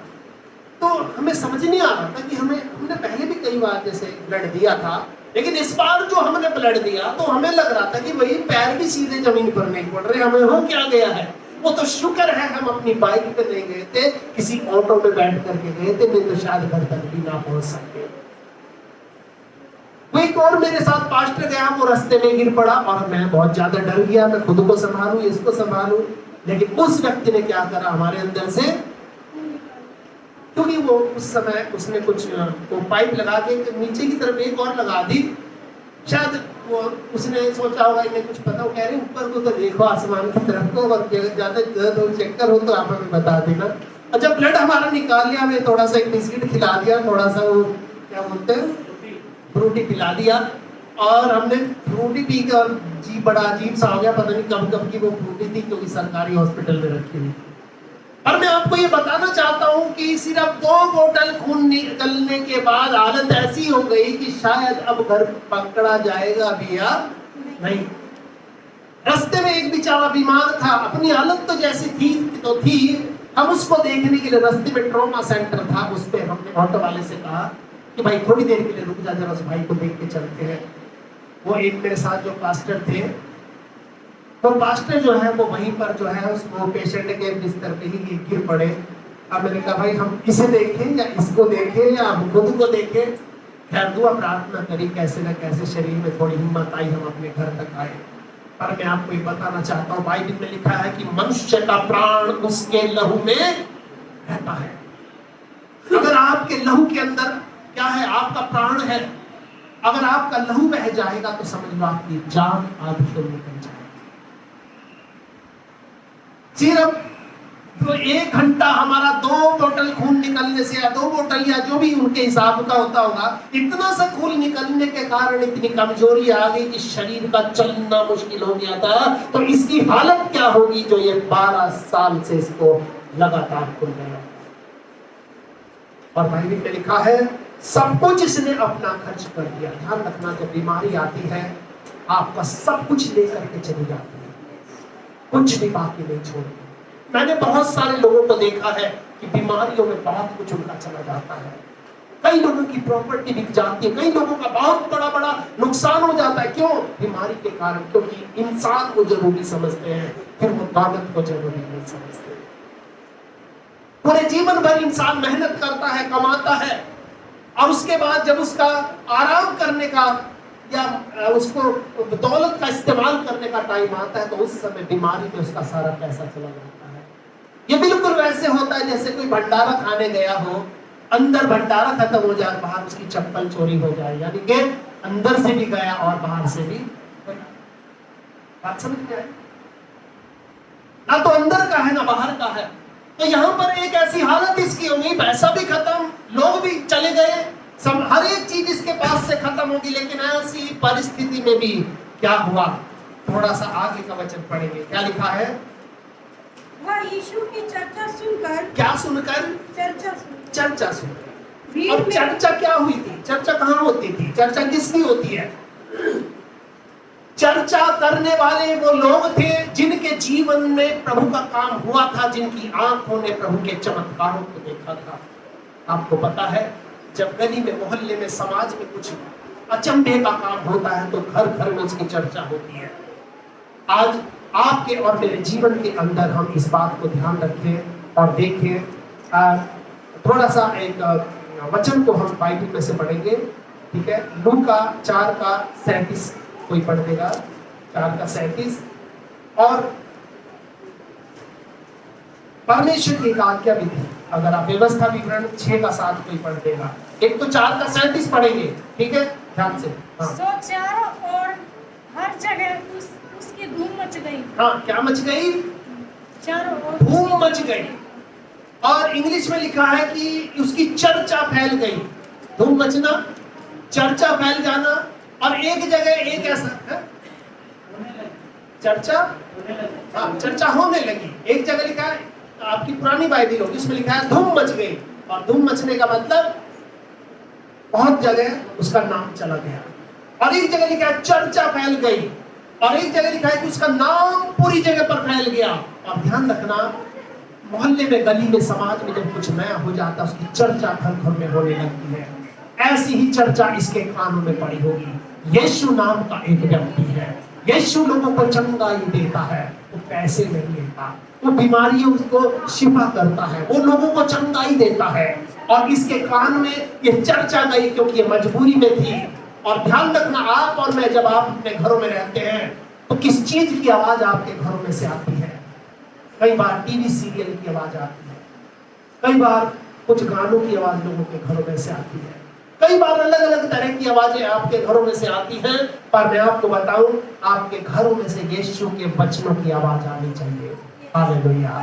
तो हमें समझ नहीं आ रहा था कि हमने पहले भी कई बार जैसे ब्लड दिया था, लेकिन इस बार जो हमने ब्लड दिया तो हमें लग रहा था कि वही पैर भी सीधे जमीन पर नहीं पड़ रहे, हमें हो क्या गया है। वो तो शुक्र है हम अपनी बाइक पे नहीं गए थे, किसी ऑटो में बैठ करके गए थे, नहीं तो शायद घर तक भी ना पहुंच सकते। वो अब एक और मेरे साथ पास्टर गया, वो रास्ते में गिर पड़ा और मैं बहुत ज्यादा डर गया, मैं खुद को संभालूं इसको संभालूं। लेकिन उस व्यक्ति ने क्या करा, हमारे अंदर से, क्योंकि वो उस समय उसने कुछ वो पाइप लगा के नीचे की तरफ एक और लगा दी, शायद वो उसने सोचा होगा इन्हें कुछ पता हो, कह रहे ऊपर को तो देखो आसमान की तरफ को, और ज्यादा दर्द हो चक्कर हो तो आप हमें बता देना। और जब ब्लड हमारा निकाल लिया, हमें थोड़ा सा एक बिस्किट खिला दिया, थोड़ा सा वो क्या बोलते हैं फ्रूटी पिला दिया, और हमने फ्रूटी पी के और जी बड़ा अजीब सा हो गया, पता नहीं कब कब की वो फ्रूटी थी, क्योंकि सरकारी हॉस्पिटल में रखी हुई। और मैं आपको ये बताना चाहता हूँ कि सिर्फ 2 बोतल खून निकलने के बाद हालत ऐसी हो गई कि शायद अब घर पकड़ा जाएगा भी या नहीं। रास्ते में एक बेचारा बीमार था, अपनी हालत तो जैसी थी तो थी, हम उसको देखने के लिए रास्ते में ट्रॉमा सेंटर था, उस पे हमने ऑटो वाले से कहा कि भाई थोड़ी देर के लिए रुक जा, जरा उस भाई को देख के चलते हैं। वो एक मेरे साथ जो पास्टर थे, तो पास्टर जो है वो वहीं पर जो है उसको पेशेंट के बिस्तर पे ही गिर पड़े। अब मैंने कहा भाई हम इसे देखें या इसको देखें या हम खुद को देखें। खैर दुआ प्रार्थना करी, कैसे न कैसे शरीर में थोड़ी हिम्मत आई, हम अपने घर तक आए। पर मैं आपको ये बताना चाहता हूँ, बाइबल में लिखा है कि मनुष्य का प्राण उसके लहू में रहता है। अगर आपके लहू के अंदर क्या है, आपका प्राण है, अगर आपका लहू बह जाएगा तो समझ लो आपकी जान आधी तो निकल जाएगी। सिर्फ तो 1 घंटा हमारा 2 बोतल खून निकलने से या 2 बोतल या जो भी उनके हिसाब का होता होगा, इतना सा खून निकलने के कारण इतनी कमजोरी आ गई कि शरीर का चलना मुश्किल हो गया था। तो इसकी हालत क्या होगी जो ये 12 साल से इसको लगातार खुल रहा है। और बाइबल में लिखा है सब कुछ इसने अपना खर्च कर दिया। ध्यान रखना, जब बीमारी आती है आपका सब कुछ लेकर के चली जाती है, कुछ भी बाकी नहीं छोड़ती। मैंने बहुत सारे लोगों को देखा है कि बीमारियों में बहुत कुछ उनका चला जाता है। कई लोगों की प्रॉपर्टी बिक जाती है, कई लोगों का बहुत बड़ा बड़ा नुकसान हो जाता है। क्यों? बीमारी के कारण। क्योंकि इंसान को जरूरी समझते हैं, फिर वो दौलत को जरूरी नहीं समझते। पूरे जीवन भर इंसान मेहनत करता है, कमाता है, और उसके बाद जब उसका आराम करने का या उसको दौलत का इस्तेमाल करने का टाइम आता है तो उस समय बीमारी में उसका सारा पैसा चला जाता है। ये बिल्कुल वैसे होता है जैसे कोई भंडारा खाने गया हो, अंदर भंडारा खत्म हो जाए, बाहर उसकी चप्पल चोरी हो जाए, यानी कि अंदर से भी गया और बाहर से भी। बात समझ में आई? ना तो अंदर का है ना बाहर का है। तो यहाँ पर एक ऐसी हालत इसकी होगी, पैसा भी खत्म, लोग भी चले गए, सब हर एक चीज इसके पास से खत्म होगी। लेकिन ऐसी परिस्थिति में भी क्या हुआ, थोड़ा सा आगे का वचन पढ़ेंगे। क्या लिखा है? वह यीशु की चर्चा सुनकर, क्या सुनकर? चर्चा सुनकर। और चर्चा क्या हुई थी? चर्चा कहाँ होती थी? चर्चा किसकी होती है? चर्चा करने वाले वो लोग थे जिनके जीवन में प्रभु का काम हुआ था, जिनकी आंखों ने प्रभु के चमत्कारों को देखा था। आपको पता है जब गली में, मोहल्ले में, समाज में कुछ अचंभे का काम होता है तो घर घर में उसकी चर्चा होती है। आज आपके और मेरे जीवन के अंदर हम इस बात को ध्यान रखें और देखें। थोड़ा सा एक वचन को हम बाइबल में से पढ़ेंगे, ठीक है? लूका 4:37 कोई पढ़ देगा? 4:37। और परमेश्वर की आज्ञा भी थी, अगर आप व्यवस्था विवरण 6:7 कोई पढ़ देगा। एक तो 4:37 पढ़ेंगे, ठीक है? ध्यान से। हाँ। सो चारों ओर हर जगह उसकी धूम मच गई। हाँ, क्या मच गई? चारों ओर धूम मच गई। और इंग्लिश में लिखा है कि उसकी चर्चा फैल गई। धूम मचना, चर्चा फैल जाना। और एक जगह एक ऐसा है, चर्चा, हाँ, चर्चा होने लगी। एक जगह लिखा है, आपकी पुरानी बाइबल होगी, उसमें लिखा है धूम मच गई। और धूम मचने का मतलब बहुत जगह उसका नाम चला गया। और एक जगह लिखा है चर्चा फैल गई, और एक जगह लिखा है कि उसका नाम पूरी जगह पर फैल गया। और ध्यान रखना, मोहल्ले में, गली में, समाज में जब कुछ नया हो जाता है उसकी चर्चा घर घर में होने लगती है। ऐसी ही चर्चा इसके कानों में पड़ी होगी। यीशु नाम का एक व्यक्ति है, यीशु लोगों को चंगाई देता है, वो पैसे नहीं लेता, वो बीमारियों को शिफा करता है, वो लोगों को चंगाई देता है। और इसके कान में ये चर्चा गई क्योंकि ये मजबूरी में थी। और ध्यान रखना, आप और मैं जब आप अपने घरों में रहते हैं तो किस चीज की आवाज आपके घरों में से आती है? कई बार टीवी सीरियल की आवाज आती है, कई बार कुछ गानों की आवाज लोगों के घरों में से आती है, कई बार अलग अलग तरह की आवाजें आपके घरों में से आती हैं। पर मैं आपको बताऊं, आपके घरों में से यीशु के वचनों की आवाज आनी चाहिए। हालेलुया।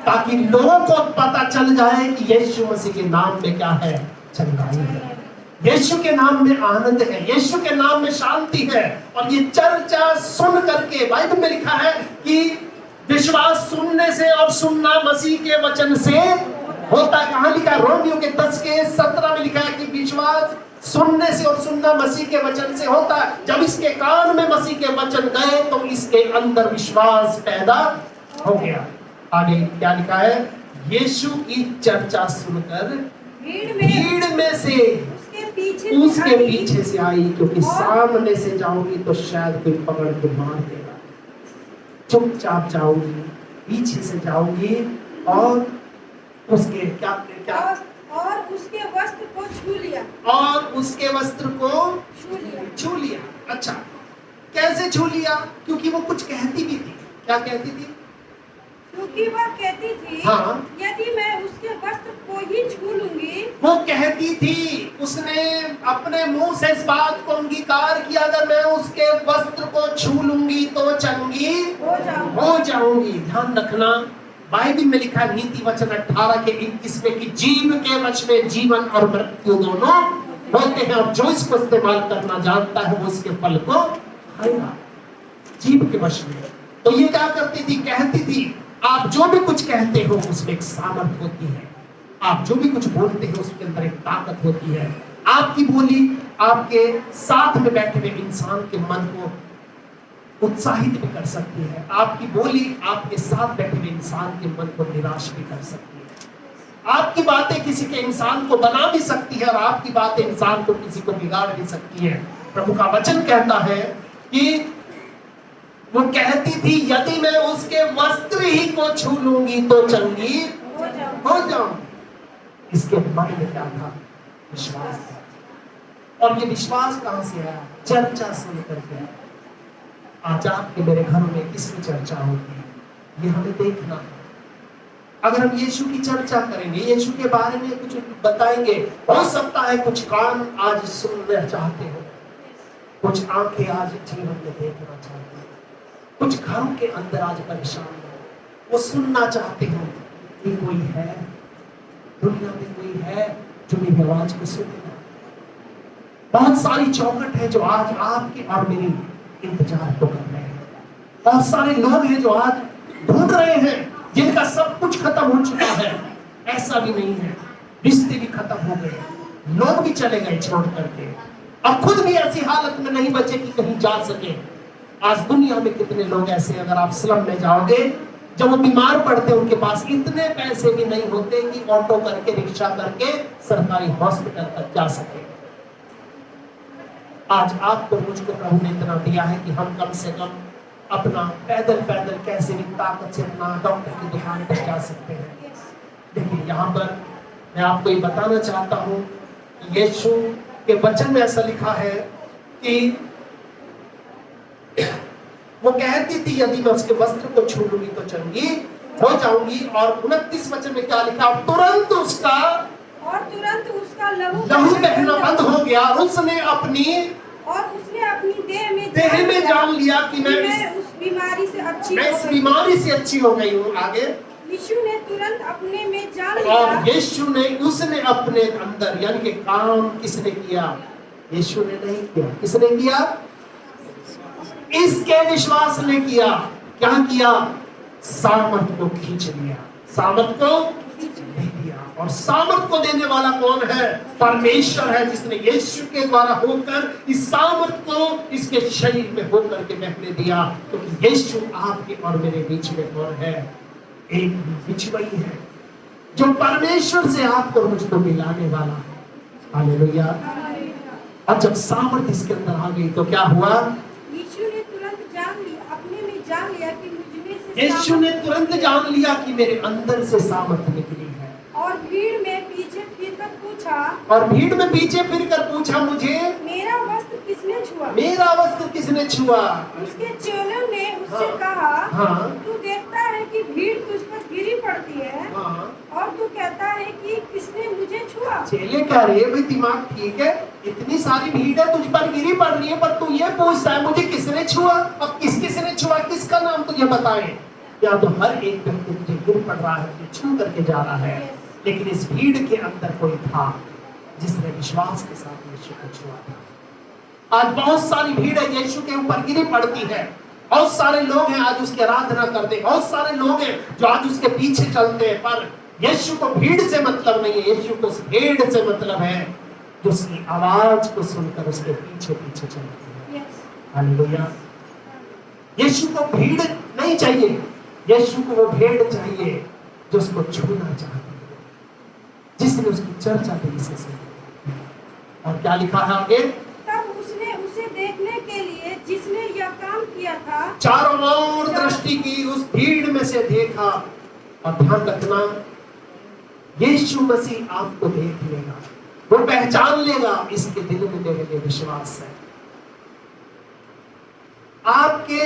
ताकि लोगों को पता चल जाए कि यीशु मसीह के नाम में क्या है? चंगाई है, यीशु के नाम में आनंद है, यीशु के नाम में शांति है। और ये चर्चा सुन करके, बाइबल में लिखा है कि विश्वास सुनने से और सुनना मसीह के वचन से होता है। कहां लिखा है? रोमियो के 10:17 में लिखा है कि विश्वास सुनने से और सुनना मसीह के वचन से होता है। जब इसके कान में मसीह के वचन गए तो इसके अंदर विश्वास पैदा हो गया। आगे क्या लिखा है? यीशु की चर्चा सुनकर भीड़ में से उसके पीछे से आई, क्योंकि सामने से जाऊंगी तो शायद कोई पकड़ के मार देगा। चुपचाप जाऊंगी, पीछे से जाऊंगी और उसके क्या और उसके वस्त्र को छू लिया, और उसके वस्त्र को छू लिया। अच्छा, कैसे छू लिया? क्योंकि वो कुछ कहती भी थी। क्या कहती थी? क्योंकि वह कहती थी, हाँ, यदि मैं उसके वस्त्र को ही छू लूंगी। वो कहती थी, उसने अपने मुंह से इस बात को अंगीकार किया, अगर मैं उसके वस्त्र को छू लूंगी तो चंगी हो जाऊंगी। ध्यान रखना, बाइबल में लिखा है नीति वचन 18:21 में कि जीव के वश में जीवन और मृत्यु दोनों होते हैं, और जो इसको इस्तेमाल करना जानता है वो इसके फल को खाएगा। जीव के वश में। तो ये क्या करती थी? कहती थी, आप जो भी कुछ कहते हो उसमें एक सामर्थ होती है, आप जो भी कुछ बोलते हो उसके अंदर एक ताकत होती है। आपकी बोली आपके साथ में बैठे हुए इंसान के मन को उत्साहित भी कर सकती है, आपकी बोली आपके साथ बैठे हुए इंसान के मन को निराश भी कर सकती है। आपकी बातें किसी के इंसान को बना भी सकती है, और आपकी बातें इंसान को किसी को बिगाड़ भी सकती है। प्रभु का वचन कहता है कि वो कहती थी, यदि मैं उसके वस्त्र ही को छू लूंगी तो चंगी हो जाऊंगी। इसके मन में क्या था? विश्वास था। और ये विश्वास कहां से आया? चर्चा सुन करके। आज आपके मेरे घरों में किसकी चर्चा होती है, ये हमें देखना है। अगर हम यीशु की चर्चा करेंगे, यीशु के बारे में कुछ बताएंगे, हो सकता है कुछ कान आज सुनना चाहते हो, कुछ आंखें आज जीवन में देखना चाहते हो, कुछ घरों के अंदर आज परेशान हो, वो सुनना चाहते हो कि कोई है दुनिया में, कोई है जो मेरी आवाज को सुनेगा। बहुत सारी चौखट है जो आज आपके और मेरी इंतजार तो कर रहे हैं। बहुत सारे लोग हैं जो आज ढूंढ रहे हैं, जिनका सब कुछ खत्म हो चुका है। ऐसा भी नहीं है, रिश्ते भी खत्म हो गए, लोग भी चले गए छोड़ करके, अब खुद भी ऐसी हालत में नहीं बचे कि कहीं जा सके। आज दुनिया में कितने लोग ऐसे, अगर आप स्लम में जाओगे, जब वो बीमार पड़ते उनके पास इतने पैसे भी नहीं होते कि ऑटो करके, रिक्शा करके सरकारी हॉस्पिटल तक जा सके। आज आपको मुझको प्रभु ने इतना दिया है कि हम कम से कम अपना पैदल कैसे भी ताकत से अपना डॉक्टर की दुकान पर जा सकते हैं। देखिए, यहाँ पर मैं आपको ये बताना चाहता हूँ, यीशु के वचन में ऐसा लिखा है कि वो कहती थी, यदि मैं उसके वस्त्र को छू लूंगी तो चंगी हो जाऊंगी। और 29 वचन में क्या लिखा? तुरंत उसका लहू बहना बंद हो गया, और उसने अपनी देह में जान लिया कि मैं इस बीमारी से अच्छी हो गई हूँ। आगे यीशु ने तुरंत अपने में जान लिया, और यीशु ने, उसने अपने अंदर, यानी कि काम किसने किया? यीशु ने नहीं किया। किसने किया? इसके विश्वास ने किया। क्या किया? सामर्थ को खींच लिया, सामर्थ को दे दिया। और सामर्थ को देने वाला कौन है? परमेश्वर है, जिसने यीशु के द्वारा होकर इस सामर्थ को इसके शरीर में होकर के बहने दिया। क्योंकि यीशु आपके और मेरे बीच में कौन है? एक बिछुई है, जो परमेश्वर से आपको मुझको मिलाने वाला है। हालेलुया। और जब सामर्थ इसके अंदर आ गई तो क्या हुआ? यीशु ने तुरंत जान लिया, अपने में जान लिया कि मुझमें से, यीशु ने तुरंत जान लिया कि मेरे अंदर से सामर्थ निकली है। और भीड़ में पीछे फिरकर पूछा, मुझे मेरा वस्त्र किसने छुआ? मेरा वस्त्र किसने छुआ? उसके चेलों ने उससे कहा, हाँ, तू देखता है कि भीड़ तुझ पर गिरी पड़ती है, हाँ, और तू कहता है कि किसने मुझे छुआ? चेले कह रहे हैं भाई दिमाग ठीक है, इतनी सारी भीड़ है तुझ पर गिरी पड़ रही है, पर तू ये पूछता है मुझे किसने छुआ? अब किसने छुआ? किसका नाम तुझे बताए? या तो हर एक व्यक्ति तुझे गिर पड़ रहा है, तुझे छू करके जा रहा है, लेकिन इस भीड़ के अंदर कोई था जिसने विश्वास के साथ यीशु को छुआ था। आज बहुत सारी भीड़ है यीशु के ऊपर गिरी पड़ती है, बहुत सारे लोग हैं आज उसकी आराधना करते, बहुत सारे लोग हैं जो आज उसके पीछे चलते हैं, पर यीशु को भीड़ से मतलब नहीं है। यीशु को उस भीड़ से मतलब है जो उसकी आवाज को सुनकर उसके पीछे पीछे चलती है। हालेलुया। यीशु को भीड़ नहीं चाहिए, यीशु को वो भेड़ चाहिए जो उसको छूना चाहती है, जिसने उसकी चर्चा दिल से सुनी। और क्या लिखा है आगे? तब उसने उसे देखने के लिए जिसने यह काम किया था चारों ओर दृष्टि की, उस भीड़ में से देखा। और ध्यान रखना, यीशु मसीह आपको देख लेगा, वो पहचान लेगा इसके दिल में मेरे लिए विश्वास है। आपके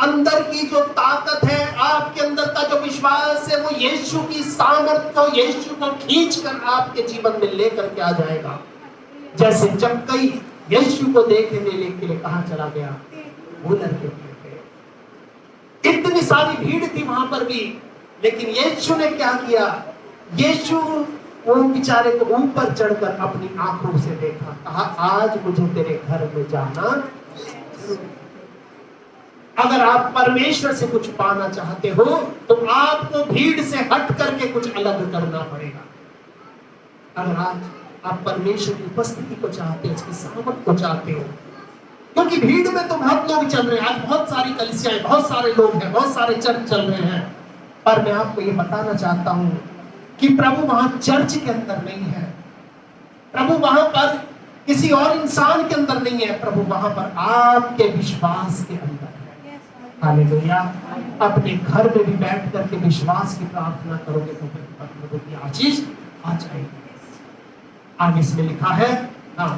अंदर की जो ताकत है, आपके अंदर का जो विश्वास है, वो यीशु की सामर्थ को, यीशु को खींच कर आपके जीवन में लेकर के आ जाएगा। जैसे जब कई यीशु को देखने के लिए कहां चला गया, वो लड़के थे, इतनी सारी भीड़ थी वहां पर भी, लेकिन यीशु ने क्या किया? यीशु वो बेचारे को ऊपर चढ़कर अपनी आंखों से देखा, कहा आज मुझे तेरे घर में जाना। अगर आप परमेश्वर से कुछ पाना चाहते हो तो आपको भीड़ से हट करके कुछ अलग करना पड़ेगा। अगर आज आप परमेश्वर की उपस्थिति को चाहते हो, उसकी सामर्थ को चाहते हो, क्योंकि भीड़ में तो बहुत लोग चल रहे हैं, आज बहुत सारी कलीसियाएं, बहुत सारे लोग हैं, बहुत सारे चर्च चल रहे हैं, पर मैं आपको ये बताना चाहता हूं कि प्रभु वहां चर्च के अंदर नहीं है, प्रभु वहां पर किसी और इंसान के अंदर नहीं है, प्रभु वहां पर आपके विश्वास के अंदर है। हालेलुया। अपने घर में भी बैठ करके विश्वास की प्रार्थना करोगे तो प्रभु की आशीष आ जाएगी। आगे इसमें लिखा है, हाँ,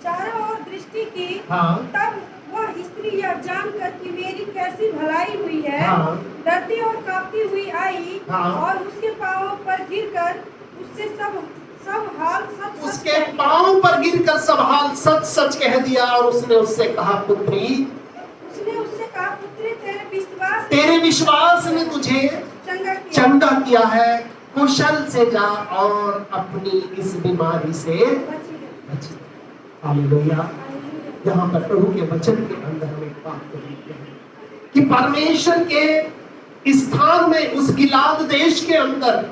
चारों ओर दृष्टि की, हाँ, तब वह स्त्री यह जानकर कि मेरी कैसी भलाई हुई है, हाँ, डरती और कांपती हुई आई, हाँ, और उसके पांवों पर गिरकर उससे सब हाल सच उसके पांव पर गिरकर सब हाल सच सच कह दिया। और उसने उससे कहा, पुत्री, उसने उससे कहा, पुत्री, तेरे विश्वास ने तुझे चंगा किया है, कुशल से जा और अपनी इस बीमारी से बची। हालेलुया। यहाँ पर प्रभु के वचन के अंदर हम एक बात को देखते हैं कि परमेश्वर के स्थान में, उस गिलाद देश के अंदर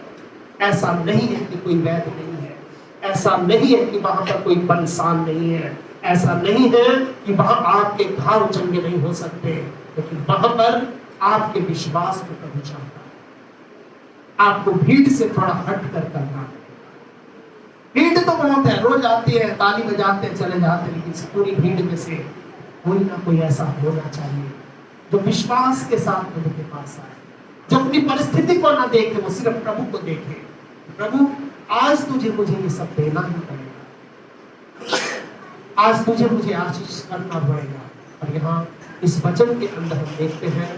ऐसा नहीं है कि कोई वैद्य नहीं है, ऐसा नहीं है कि वहां पर कोई बलसान नहीं है, ऐसा नहीं है कि वहां आपके घाव चंगे नहीं हो सकते, लेकिन वहां पर आपके विश्वास को प्रभु चाहता है। आपको भीड़ से थोड़ा हट कर करना है। भीड़ तो बहुत है, रोज आती है, ताली बजाते चले जाते, लेकिन इस पूरी भीड़ में से कोई ना कोई ऐसा होना चाहिए जो विश्वास के साथ प्रभु के पास आए, जो अपनी परिस्थिति को ना देखे, वो सिर्फ प्रभु को देखे। प्रभु, आज तुझे मुझे ये सब देना ही पड़ेगा, आज तुझे मुझे आशीष करना पड़ेगा। और यहाँ इस वचन के अंदर हम देखते हैं,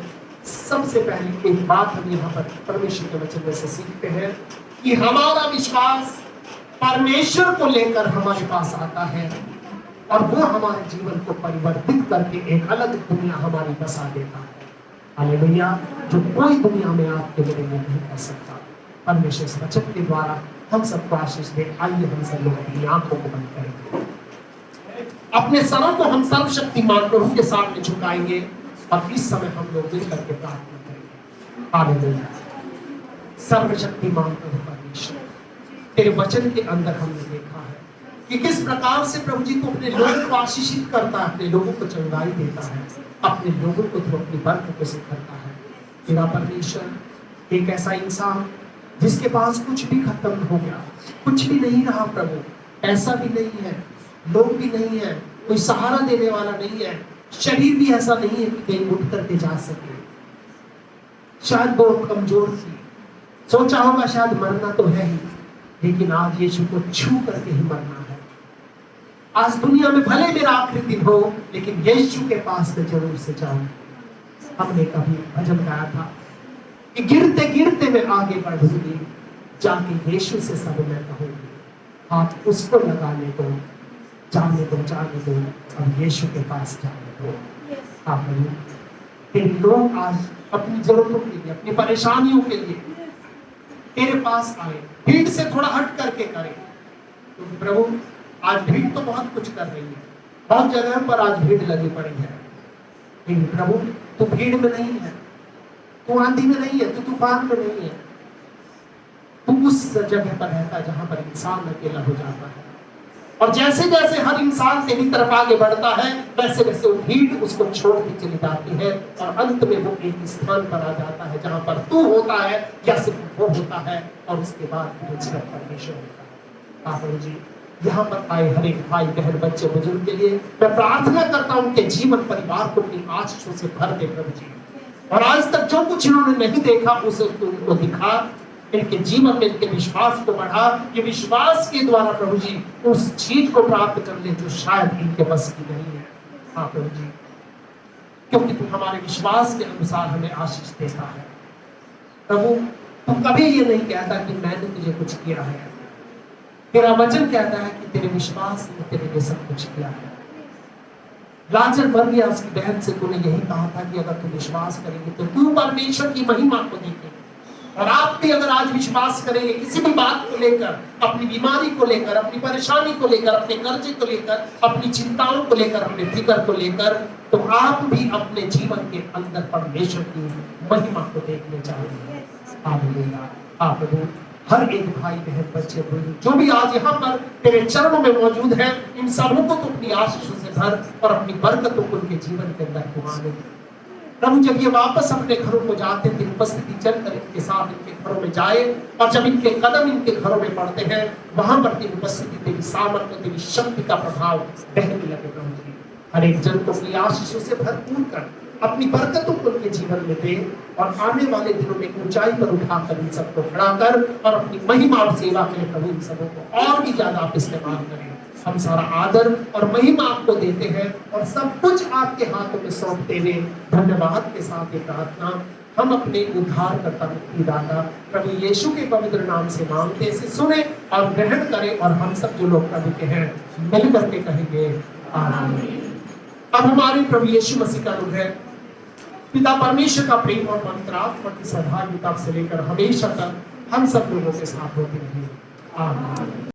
सबसे पहले एक बात हम यहाँ पर परमेश्वर के वचन में से सीखते हैं कि हमारा विश्वास परमेश्वर को लेकर हमारे पास आता है और वो हमारे जीवन को परिवर्तित करके एक अलग दुनिया हमारी बसा देता है। हालेलुया। जो कोई दुनिया में आपके मेरे में नहीं कर सकता। परमेश्वर इस वचन के द्वारा हम सबको आशीष दे। आइए हम सब लोग अपनी आंखों को बंद करेंगे, अपने सरों को हम सर्वशक्तिमान प्रभु के सामने झुकाएंगे और इस समय हम लोग मिल करके प्रार्थना करेंगे। हालेलुया। सर्वशक्तिमान प्रभु परमेश्वर, तेरे वचन के अंदर हमने देखा है कि किस प्रकार से प्रभु जी को अपने लोगों को आशीषित करता है, अपने लोगों को चंगाई देता है, अपने लोगों को तो अपनी बरकत से करता है। तेरा परमेश्वर एक ऐसा इंसान जिसके पास कुछ भी खत्म हो गया, कुछ भी नहीं रहा प्रभु, ऐसा भी नहीं है, लोग भी नहीं है, कोई सहारा देने वाला नहीं है, शरीर भी ऐसा नहीं है कि कहीं उठ करके जा सके, शायद बहुत कमजोर थी, सोचा होगा शायद मरना तो है ही, लेकिन आज यीशु को छू करके ही मरना है। आज दुनिया में भले मेरा आखिरी दिन हो, लेकिन यीशु के पास मैं जरूर से जाऊं। हमने कभी भजन गाया था कि गिरते गिरते मैं आगे बढ़ूंगी, जाके यीशु से सब मैं कहूंगी। हाथ उसको लगाने दो, जाने दो, जाने दो, अब यीशु के पास जाने दो। हाँ प्रभु, तेरे लोग आज अपनी जरूरतों के लिए, अपनी परेशानियों के लिए तेरे पास आए, भीड़ से थोड़ा हट करके करें। क्योंकि प्रभु आज भीड़ तो बहुत कुछ कर रही है, बहुत जगह पर आज भीड़ लगी पड़ी है, लेकिन प्रभु तू भीड़ में नहीं है, तू आंधी में नहीं है, तू तूफान में नहीं है। तू उस जगह पर रहता है जहां पर इंसान अकेला हो जाता है, और जैसे जैसे हर इंसान तेरी तरफ आगे बढ़ता है, वैसे वैसे वो भीड़ उसको छोड़ के चली जाती है, और अंत में वो एक स्थान पर आ जाता है जहां पर तू होता है या सिर्फ वो होता है, और उसके बाद सिर्फ परमेश्वर होता है। हाँ प्रभु जी, यहाँ पर आए हर एक भाई बहन बच्चे बुजुर्ग के लिए मैं प्रार्थना करता हूँ कि जीवन परिवार को अपनी आशीषों से भर दे प्रभु जी, और आज तक जो कुछ इन्होंने नहीं देखा उसे तू उनको दिखा, इनके जीवन में इनके विश्वास को बढ़ा, ये विश्वास के द्वारा प्रभु जी उस चीज को प्राप्त कर ले जो शायद इनके बस की नहीं है। हाँ प्रभु जी, क्योंकि तू हमारे विश्वास के अनुसार हमें आशीष देता है। प्रभु तू कभी ये नहीं कहता कि मैंने तुझे कुछ किया है, तेरा वचन कहता है कि तेरे विश्वास ने तेरे लिए सब कुछ किया है। लाजर मर गया, उसकी बहन से तूने यही कहा था कि अगर तू विश्वास करेगी तो तू परमेश्वर की महिमा को देखेगी। और आप भी अगर आज विश्वास करेंगे किसी भी बात को लेकर, अपनी बीमारी को लेकर, अपनी परेशानी को लेकर, अपने कर्जे को लेकर, अपनी चिंताओं को लेकर, अपने फिक्र को लेकर, तो आप भी अपने जीवन के अंदर परमेश्वर की महिमा को देखने जाएंगे। हालेलुया। हाँ प्रभु, हर एक भाई बहन बच्चे जो भी आज यहाँ पर तेरे चरणों में मौजूद है, इन सबों को तो अपनी आशीषों से भर और अपनी बरकतों को उनके जीवन के अंदर घुमाने दे। प्रभु जब ये वापस अपने घरों को जाते थे, उपस्थिति चलकर इनके साथ इनके घरों में जाए, और जब इनके कदम इनके घरों में पड़ते हैं, वहां पर तेरी उपस्थिति, तेरी सामर्थ्य, तेरी शक्ति का प्रभाव बहने लगे। प्रभु जी हर एक जन को अपनी आशीषों से भरपूर कर, अपनी बरकतों को उनके जीवन में दे, और आने वाले दिनों में ऊंचाई पर उठाकर इन सबको खड़ा कर, और अपनी महिमा और सेवा के लिए प्रभु इन सबों को और भी ज्यादा आप इस्तेमाल करें। हम सारा आदर और महिमा आपको देते हैं, और सब कुछ आपके हाथों में सौंपते हुए धन्यवाद के साथ ये प्रार्थना हम अपने उद्धारकर्ता मुक्तिदाता प्रभु यीशु के पवित्र नाम से मांगते, इसे सुने और ग्रहण करें, और हम सब जो लोग प्रभु के हैं मिल करके कहेंगे आमीन। अब हमारे प्रभु यीशु मसीह का अनुग्रह, पिता परमेश्वर का प्रेम और पवित्र आत्मा की सहभागिता से लेकर हमेशा तक हम सब लोगों के साथ होती रहे। आमीन।